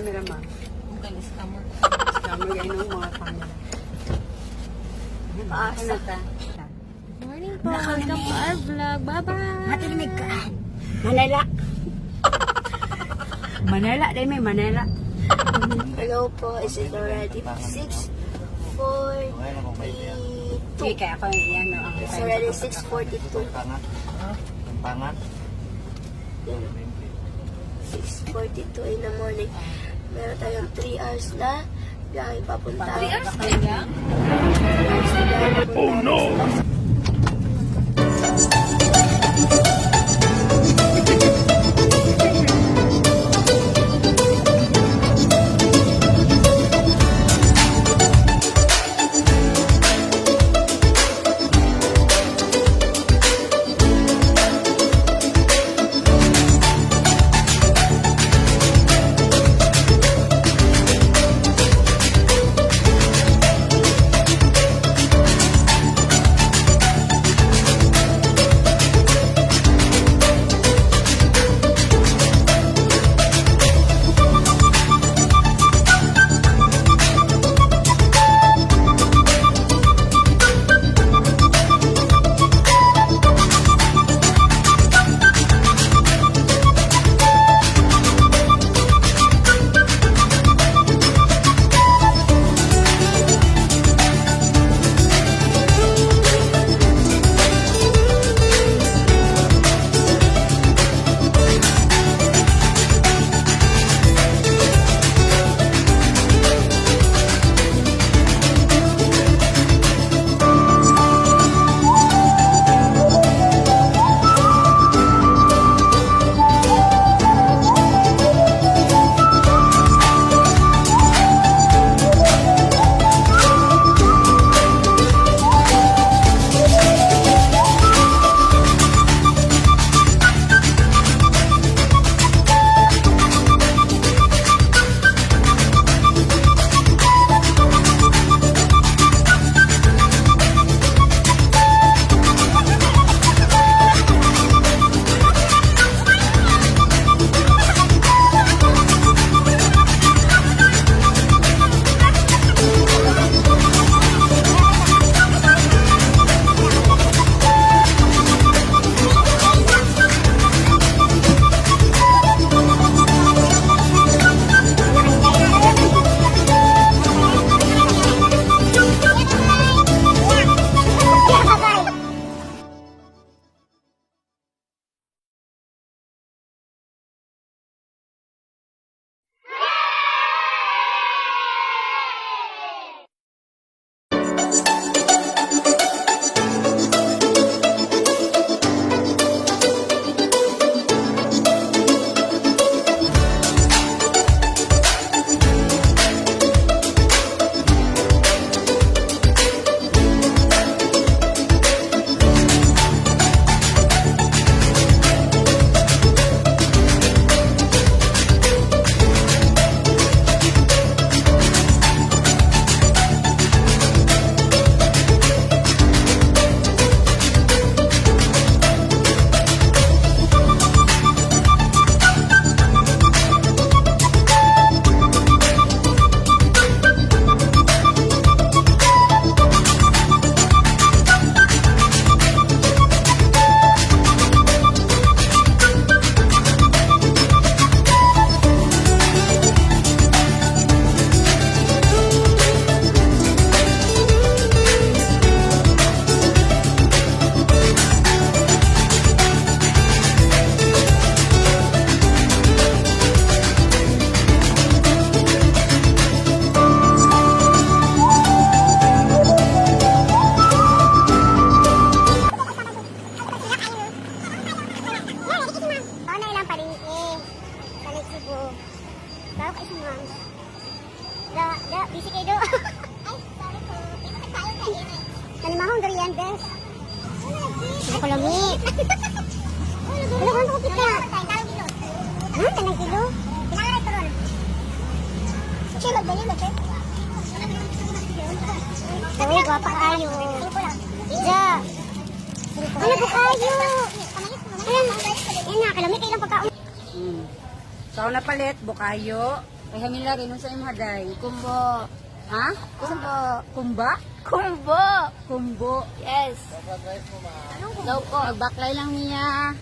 camera, ma. Bukan scammer. Scammer kayo ng mga camera. Ano ta? Morning po. Welcome to our vlog. Bye-bye. Matinig ka. Manila. Manila, dahil may Manila. Hello po, is it already 6:42? Sige, kaya ako yan. No, ang It's already 6:42. Pangat. 6:42 in the morning. Meron tayong 3 hours na biyahe papunta. 3 hours na lang? 3 hours na biyahe papunta. Oh no! Busy kayo do. Ay, sorry po. Ito tayo kayo. Nalimahong durian, bes. Ay, kulami. Ano ba ang kita? Ha? Tanang kilo? Pinangaray ito ron. Siya, magdali mo, bes. Uy, guwapa kayo. Ja. Ano po kayo? Ayan na, kalami kayo lang pagkaon. So, napalit, bukayo, Kaya Mila, rin sa imong haday. Kumbo. Ha? Kumbo. Kumba? Kumbo. Kumbo. Yes. Daw po. Magbaklay lang niya.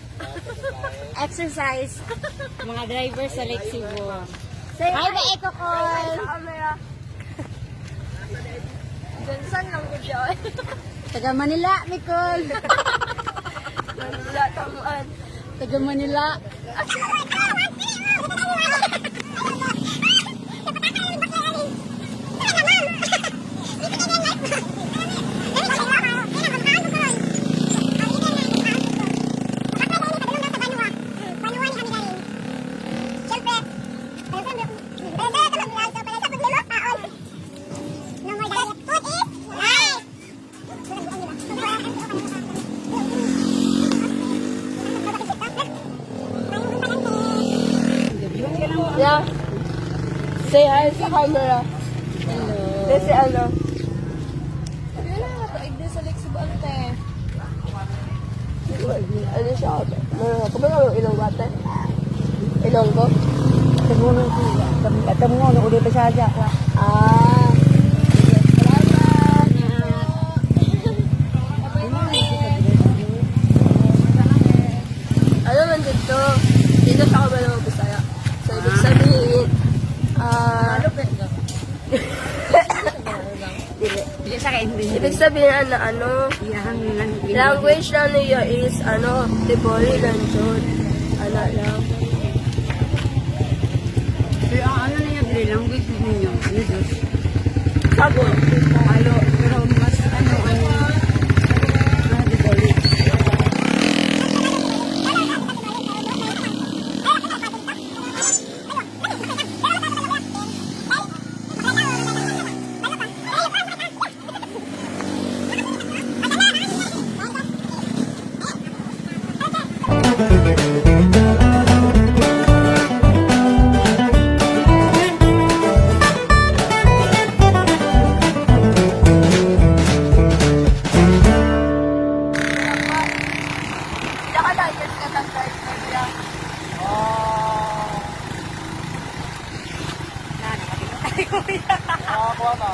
Exercise. Mga driver sa Lake Cebu. Say Hi, ba Eco Call? camera. Johnson lang ko dyan. Taga Manila, Nicole. Wala tamuan. Taga Manila. Yeah. Say hi sa camera. Hello. Kasi ano. Ano na, mataig din sa Lake Cebu ante. Ano siya? Kumano yung ilong bate? Ilong ko? Tamunong ko. Tamunong ulit pa siya dyan. Ah. Ano man dito? Dito sa kabalo ng Bisaya. So, ibig sabihin, Dili sa kaintindihan. ibig sabihin na ano, Iyahang language na niya is, ano, Tiboli Lanchon. Ano lang. Pero ang ano na yung dili language ninyo? Ano Diyos? Sabo. Halo. Pero mas ano di bali. Tsaka license ka ng drive na niya. Nakakuha na.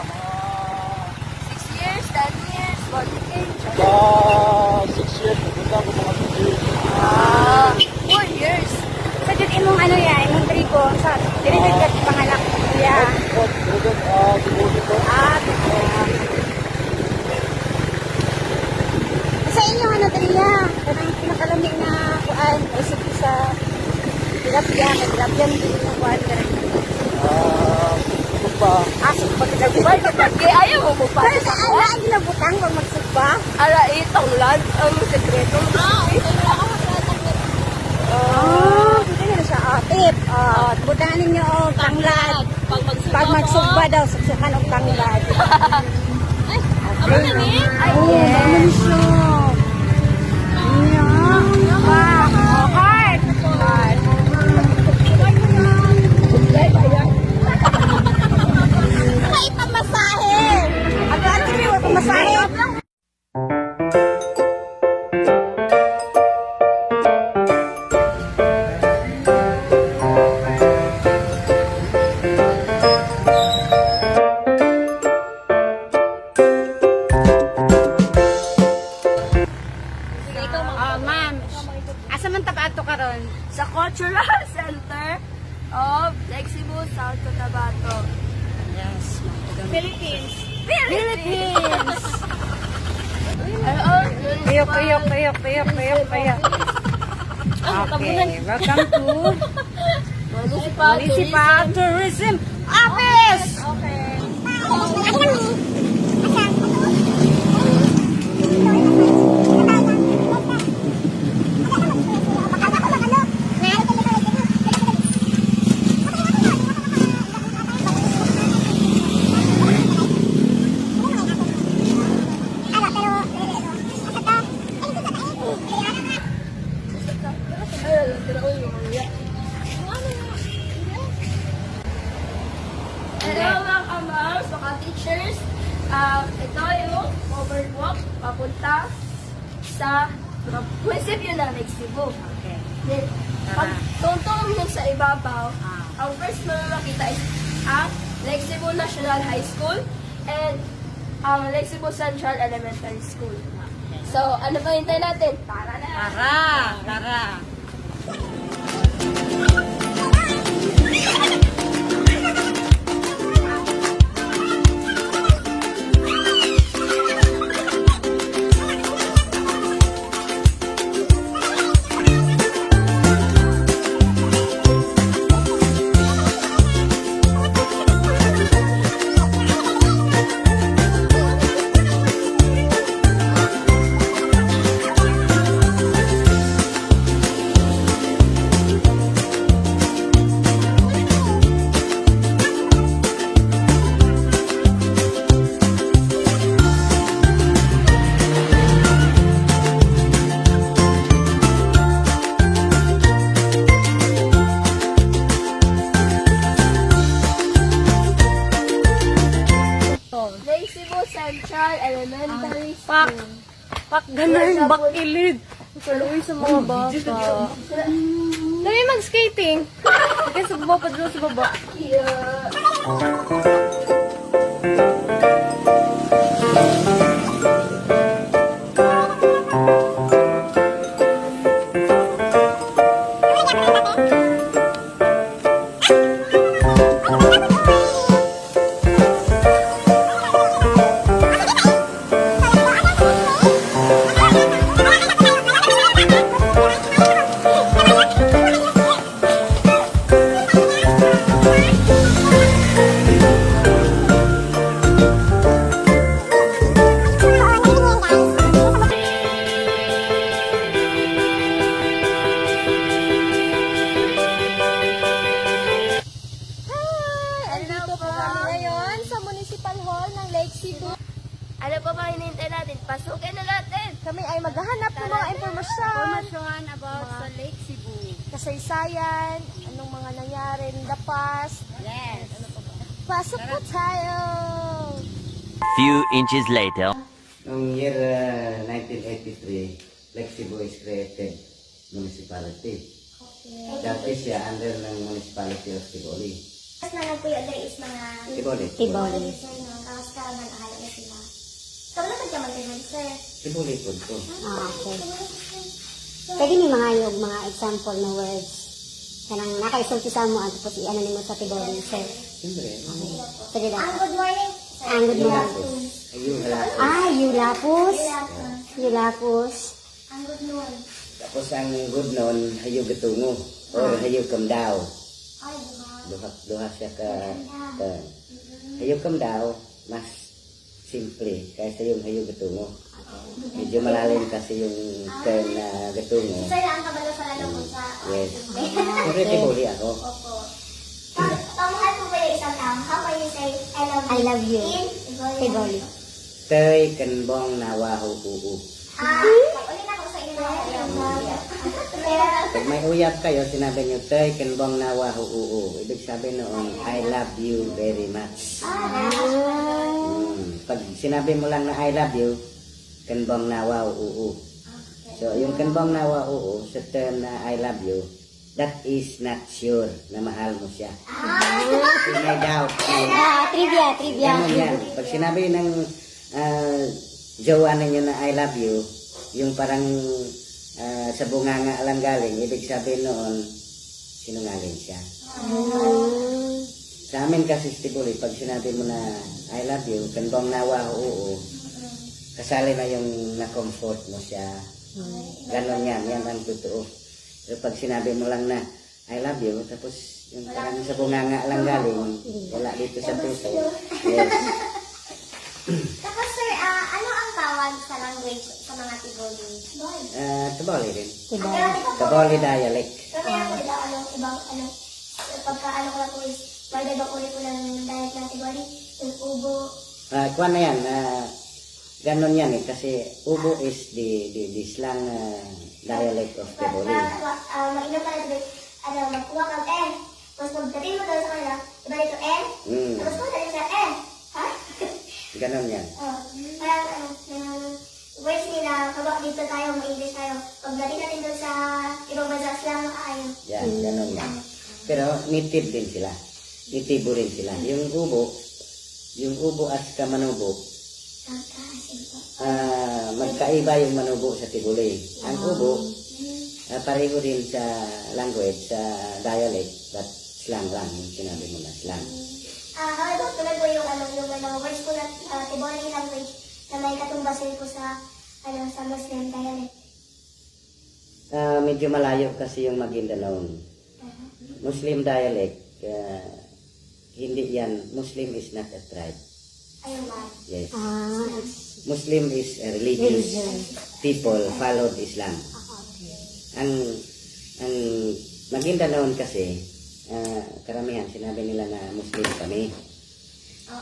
6 years, 10 years, what age? 6 years. Pupunta ako mga 6 years. 4 years. Sa dyan imong ano yan, imong trigo. Sa dili ka pangalak. Yeah. Siguro ko. Sa inyo ano daliya? Kanang pinakalamig na kuan o sa tilapia, tilapia din yung kuan ka rin. Ito pa. Aso pa tilapia. Why ka pag ayaw mo pa? Pero sa ala ang ginabutang pag magsugba. Ala, itong land, ang sekreto. Hindi na siya atip. Butangan ninyo o tanglad. Pag magsugba daw, suksukan o tanglad. Ano na ni? Ay, yes. Ma'am, asa man tapato karon? Sa Cultural Center of Lake Cebu, South Cotabato. Yes, Philippines. Philippines. Piyok, Payok. Okay, welcome to Municipal Tourism Office. Okay. Hello mga kamams, mga teachers. Ito yung overwalk papunta sa munisipyo ng Lake Cebu. Okay. Pag tuntong yun sa ibabaw, ang first na makita is ang Lake Cebu National High School and ang Lake Cebu Central Elementary School. So, ano pa hintay natin? Tara na! Tara. Lake Cebu Central Elementary School. Pak, ganun, bakilid. Kaluwi sa mga bata. Dali mag-skating. Sige, sa baba, padlo sa baba. Yeah. Andito po kami ngayon sa Municipal Hall ng Lake Cebu. Ano pa ba hinihintay natin? Pasukin na natin! Kami ay maghahanap ng mga impormasyon, about sa Lake Cebu. kasaysayan, anong mga nangyari in the past. Yes. Pasok po tayo! Few inches later. Noong year 1983, Lake Cebu is created municipality. Dati siya under ng municipality of Tiboli. Mas na lang po yung other is mga... Tiboli. Sir, no? Tapos karaman, akala na sila. Kabalapad ka man, sir. Tiboli po to. Okay. Pwede may mga yung mga example na words. Kanang nakaisulti sa mo, tapos i-ano mo sa tiboli, sir. Siyempre. Sige lang. Good morning. Ang good morning. Ayun, halapos. Yulapos. Yulapos. Ang good noon. Tapos ang good noon, hayo gatungo. Or hayo kamdaw. Ay, diba? Duha siya ka... hayo kamdaw, mas simple kaysa yung hayo gatungo. Medyo malalim kasi yung term na gatungo. Sir, ang kabalo sa lalo ko sa... Yes. Siyempre, Tiboli ako. Opo. Pamahal po ba yung isang tao? How can you say, I love you. In Tiboli. Tay kanbong nawaho uu. Ulit ako sa inyo. Pag may uyab kayo, sinabi nyo, Tay, kanbong nawa uu. Ibig sabihin noon, I love you very much. Pag sinabi mo lang na I love you, kanbong nawa uu. So, yung kanbong nawa uu, sa term na I love you, that is not sure na mahal mo siya. Kasi may doubt. Trivia. Ganun yan. Pag sinabi ng jowa ninyo na I love you, yung parang sa bunganga lang galing, ibig sabihin noon, sinungaling siya. Sa amin kasi sa Tiboli, pag sinabi mo na I love you, kanbong nawa oo, kasali na yung na-comfort mo siya. Ganon yan ang totoo. Pero pag sinabi mo lang na I love you, tapos yung parang sa bunganga lang galing, wala dito sa puso. Yes. Tapos sir, ano ang tawag sa language sa mga Tiboli? Tiboli din. Tiboli. Tiboli dialect. Kami ako ibang ibang pagka ko lang po is, pwede ba ulit ko lang diet ng Tiboli? Yung ubo. Kuha na yan, ganon yan eh, kasi ubo is the slang dialect of Tiboli. Mag-inom ka na magkuha kang N. Tapos pagdating mo daw sa kanila, iba dito N. Tapos kung dali sa N. Ha? Ganon yan. Parang words nila, kabak dito tayo, mag-English tayo. Pagdating natin doon sa ibang bansa, slang na kaayo. Yan, ganon yan. Pero native din sila. Nitibo rin sila. Yung ubo at saka manubo, magkaiba yung manubo sa Tibuli. Ang ubo, pareho din sa language, sa dialect, but slang lang, yung sinabi mo na slang. How about tulad po yung mga words po na Tiboli language na may katumbasan po sa sa Muslim dialect. Medyo malayo kasi yung Maguindanao. Muslim dialect, hindi yan, Muslim is not a tribe. Ayun ba? Yes. Muslim is a religious people followed Islam. Ang Maguindanao kasi, karamihan sinabi nila na Muslim kami.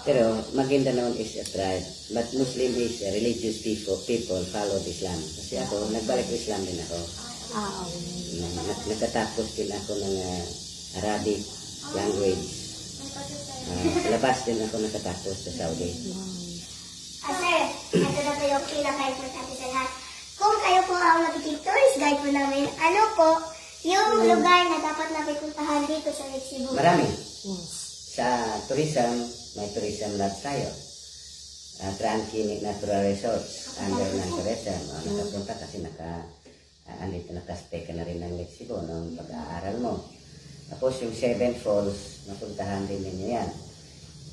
Pero Maguindanao is a tribe, but Muslim is a religious people followed Islam. Kasi ako, nagbalik Islam din ako. Nakatapos din ako ng Arabic language. Sa labas din ako nakatapos sa Saudi. Sir, ito na po yung pinaka-importante sa lahat. Kung kayo po ang magiging tourist guide po namin, ano po yung lugar na dapat napipuntahan dito sa Lake Cebu? Marami. Sa tourism, may tourism lodge tayo. Tranquil Natural Resorts under ng tourism. Nakapunta kasi andito nakastay ka na rin ng Lake Cebu nung pag-aaral mo. Tapos yung Seven Falls, napuntahan din ninyo yan.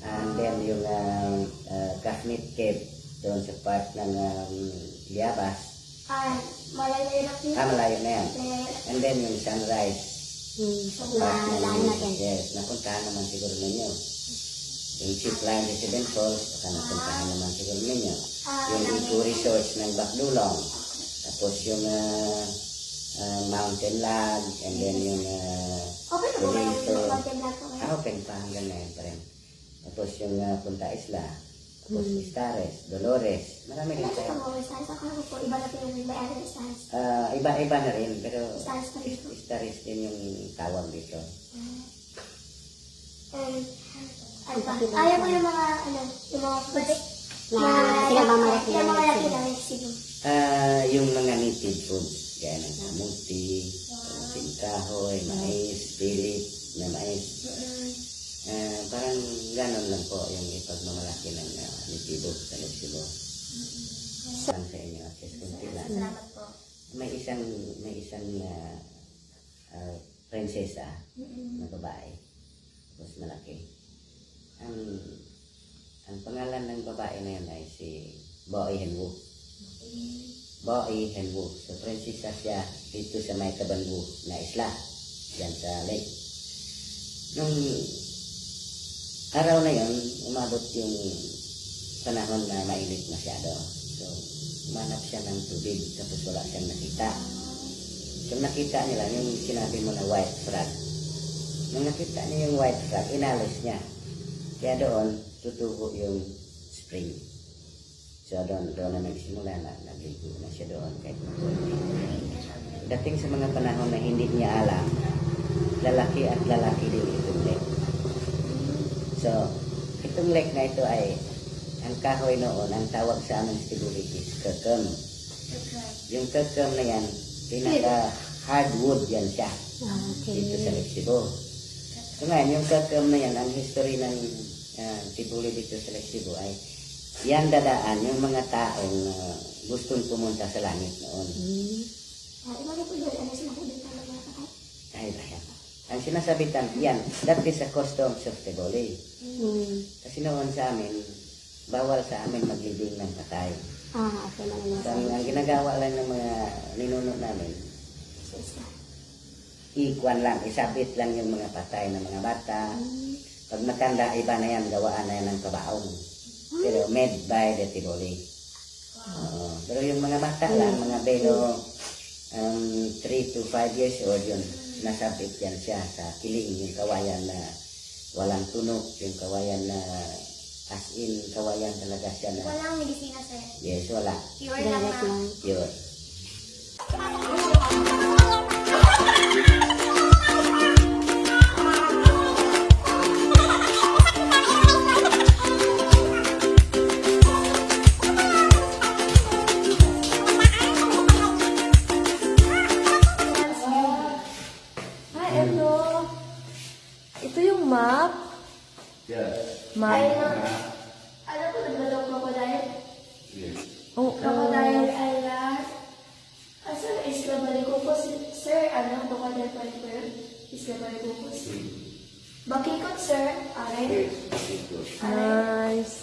And then yung Kafnit Cave, doon sa part ng Liabas. Malayo na po. Malayo na yan. And then yung Sunrise. Part ng, yes, napuntahan naman siguro ninyo. Yung Chief Line Resident Falls, baka napuntahan naman siguro ninyo. Yung Eco Resorts ng Bakdulong. Tapos yung Mountain Lodge, and then yung Open na po ba yung Dito. content lang po kayo? Open pa hanggang ngayon pa rin. Tapos yung Punta Isla, tapos Stares, Dolores, marami rin Ilan tayo. sa mga stars? Akala ko po, iba na po yung may other stars. Iba-iba na rin, pero Stars pa dito. Stares din yung tawag dito. Ano pa? Ayaw ko yung mga, yung mga foods. Pinamamalaki na Lake Cebu. Yung mga native foods, gaya ng kamuti, kahoy, mais, pilit, na mais. Parang ganon lang po yung ipagmamalaki ng nitibo sa Lake Cebu. Sa inyo, Sis Kuntilan. Salamat po. May isang prinsesa na babae. Tapos malaki. Ang pangalan ng babae na yun ay si Boy Henwu. Boy Henwu. So, prinsesa siya dito sa may Tabangu na isla. Diyan sa lake. Nung araw na yun, umabot yung panahon na mainit masyado. So, umanap siya ng tubig tapos wala siyang nakita. So, nakita nila yung sinabi mo na white frog. Nung nakita niya yung white frog, inalis niya. Kaya doon, tutubo yung spring. So, doon na nagsimula na nagligo na siya doon. Kahit dating sa mga panahon na hindi niya alam, lalaki at lalaki din itong lake. So, itong lake na ito ay, ang kahoy noon, ang tawag sa amin sa Tibuli is kakem. Yung kakem na yan, pinaka hardwood yan siya. Dito sa Lake Cebu. So ngayon, yung kakem na yan, ang history ng Tibuli dito sa Lake Cebu ay, yan dadaan yung mga taong gustong pumunta sa langit noon. Iba po yun, ano sinasabitan ng mga patay? Ay. Ang sinasabitan, yan, that is a customs of Tibuli. Kasi noon sa amin, bawal sa amin maglibing ng patay. Okay lang yun. So, ang ginagawa lang ng mga ninuno namin, ikuan lang, isabit lang yung mga patay ng mga bata. Pag matanda, iba na yan, gawaan na yan ng kabaong. Pero made by the Tibuli. Pero yung mga bata lang, mga belo, 3 to 5 years old, yun, nasabit yan siya sa kiling, yung kawayan na walang tunog, yung kawayan na as in, kawayan talaga siya na, Walang medisina, sir. yes, wala, Pure lang na. pure. Oo. Crocodile Island. Asan Isla Balikupos? Sir, ano? Crocodile Island. Isla Balikupos. Bakikot, sir. Alright. Nice.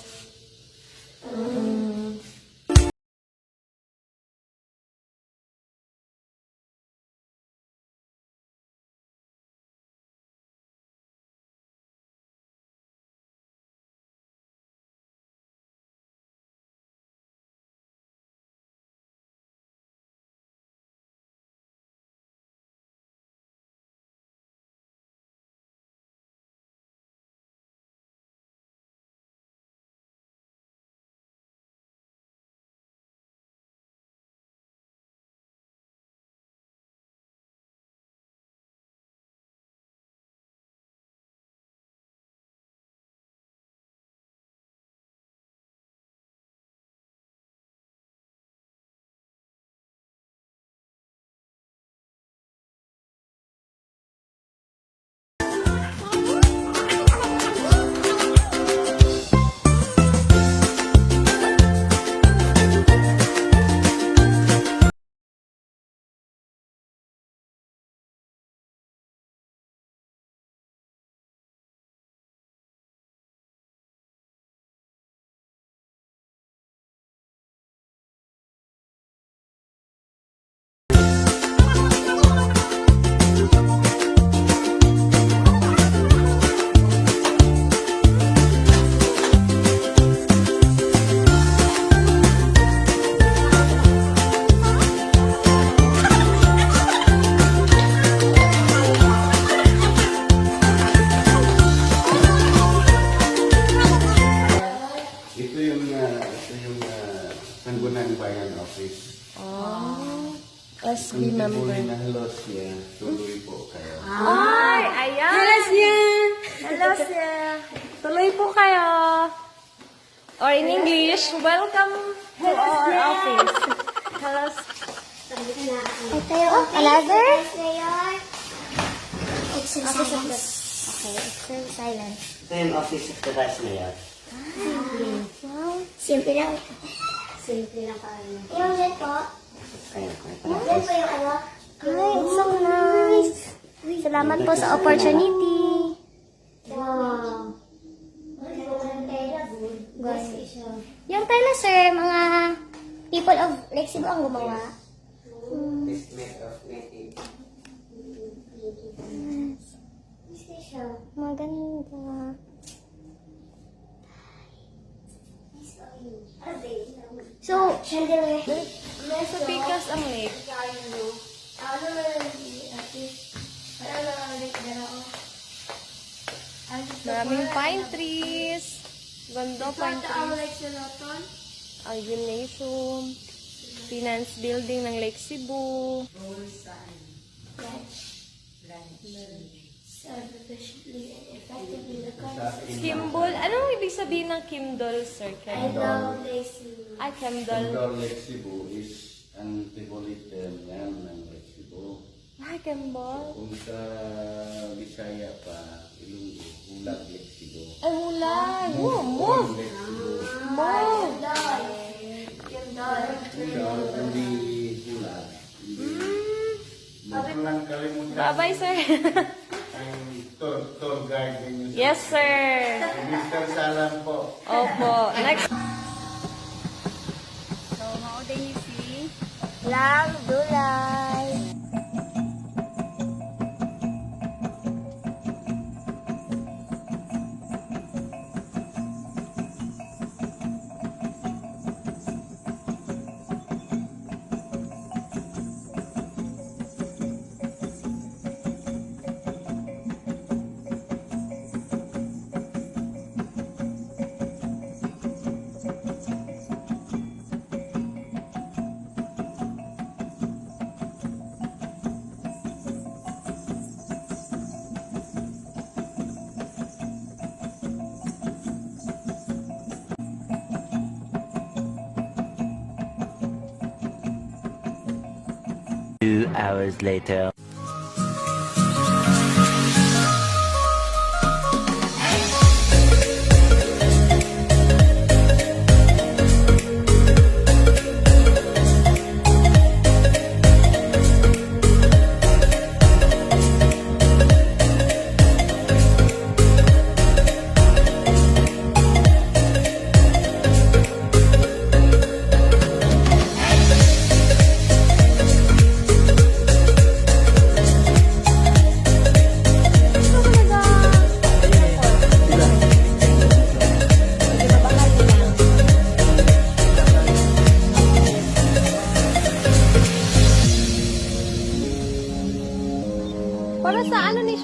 Sangguniang Bayan Office. SB Kung member. tuloy na hello siya, tuloy po kayo. Ay, ayan. Hello, siya. Hello, siya. Tuloy po kayo. Or in English, welcome to our office. Hello, Ito yung another. Exercise. Okay, exercise. Ito yung office of the vice mayor. Wow. Simple lang. Simple lang paano. Yung yan po. Ayun, Yung yan po yung ano. Ay, it's so nice. Salamat po sa opportunity. Wow. Yung tela, sir, mga people of Lexibo ang gumawa. This made of native. Maganda. So, Chandelier. Nasa Picas ang lake. Ano na lang, ate? Ano na lang, Maraming pine trees. Ganda pine trees. like sa Loton? Ang gymnasium. Finance building ng Lake Cebu. Self-efficiently and effectively the country. Kimball. Anong ibig sabihin ng Kimdol, sir? I Kimball. love Lacey. Ay, Kimdol. Sandor Lake Cebu is ang tibulitan yan ng Lake Cebu. Ay, Kimball. Kung sa Bisaya pa, Ilonggo, Hulag Lake Cebu. Ay, hulag. Move. Lake Cebu. Move. Hulag, hindi Hulag. Huwag lang kalimutan Bye-bye, sir. ang tour guide ninyo. Yes, sir. Mr. Salam po. Opo. Next. So, maudin niyo si lang, dulay. Two hours later.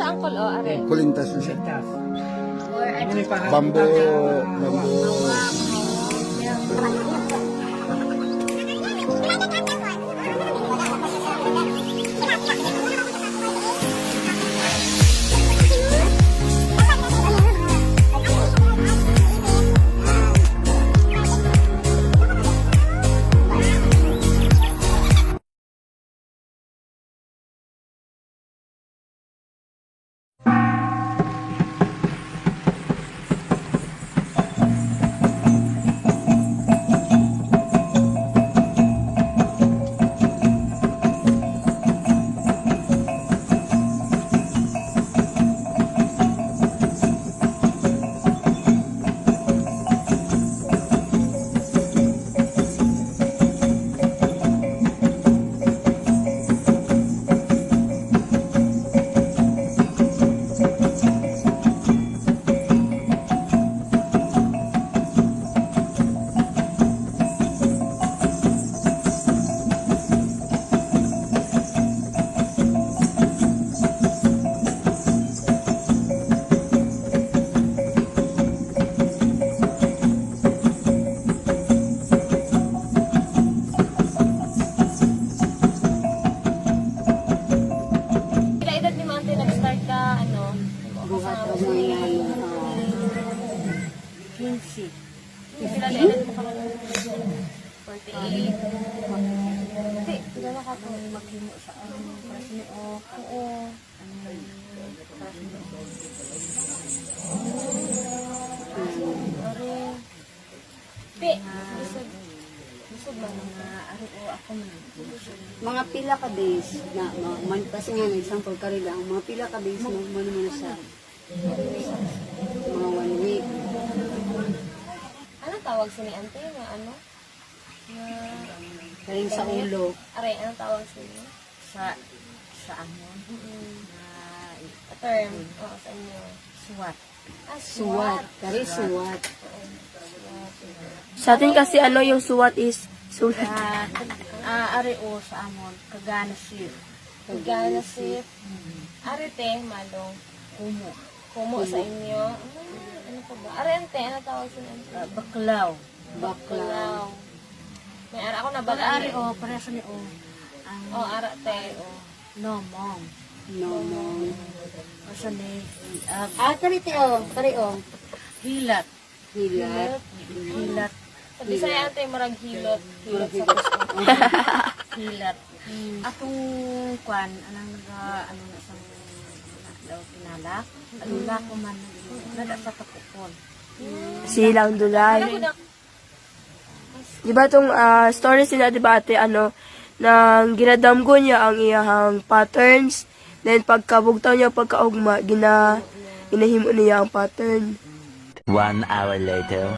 uncle, oh, are. Kulintas na siya. Bambo. Kila edad ni Mante nag-start ka, ano? Buhat o mga 15. Kila na edad mo ka 48. Hindi, Dala ka po maghimo sa press ni O. oo. Hindi, busog ba Mga ari o ako man. Mga pila ka days na man kasi nga example kari lang mga pila ka days mo man sa mga 1 week. Anong tawag sa ni Ante na ano? Kaling sa ulo Aray, anong tawag sa inyo? sa amon na A term. Oo, sa inyo. suwat. Ah, Suwat, kari suwat. Sa atin kasi ano yung suwat is sulat. Ari o sa amon kagana sir. Gana sip. Arite, malong. Kumo. Kumo sa inyo. Ano pa ba? Arente, ano tawag sa inyo? Baklaw. Baklaw. May ara ako na Pag ari bala. o para sa ni o ang O, arate. no mom. No mom. Asa ni kari o. Hilat. Hilat. Hilat. Sa Bisaya ante, marag hilot. Hilot sa puso. Hilat. Atong kwan anang ano na sa daw pinalak. Alula ko man nada sa takupon. Silang dulay. Di ba itong story sila, di ba ate, ano, nang ginadamgo niya ang iyahang patterns, then pagkabugtaw niya, pagkaugma, ginahimo niya ang pattern. 1 hour later.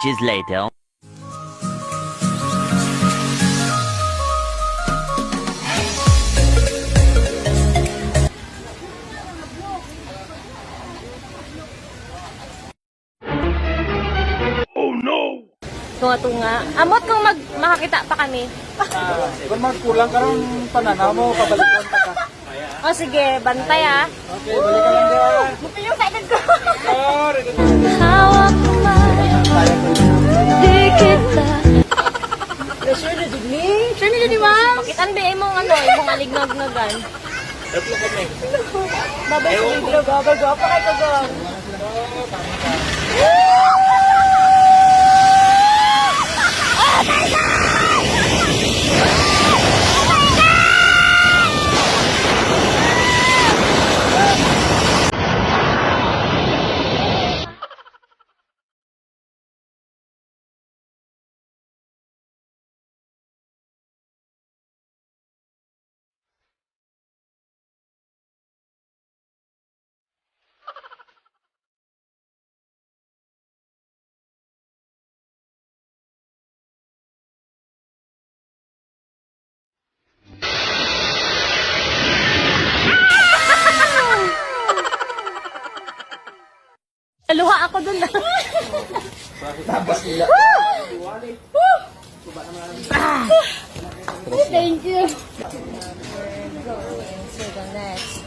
inches later. Tunga-tunga. Amot kung makakita pa kami. Kung magkulang ka rin pananaw mo, pabalikan ka ka. O sige, bantay ah. Okay, balikan lang dyan. Buti yung kaedad ko. Oh, Hawak mo di kita. Sure na digni. Sure na digni, ma'am. Makitaan ba imong ano, imong alignog-nogan. Babay sa libro, babay. Gwapa kay kagong. Naluha ako dun na. Thank you. We're going to the next.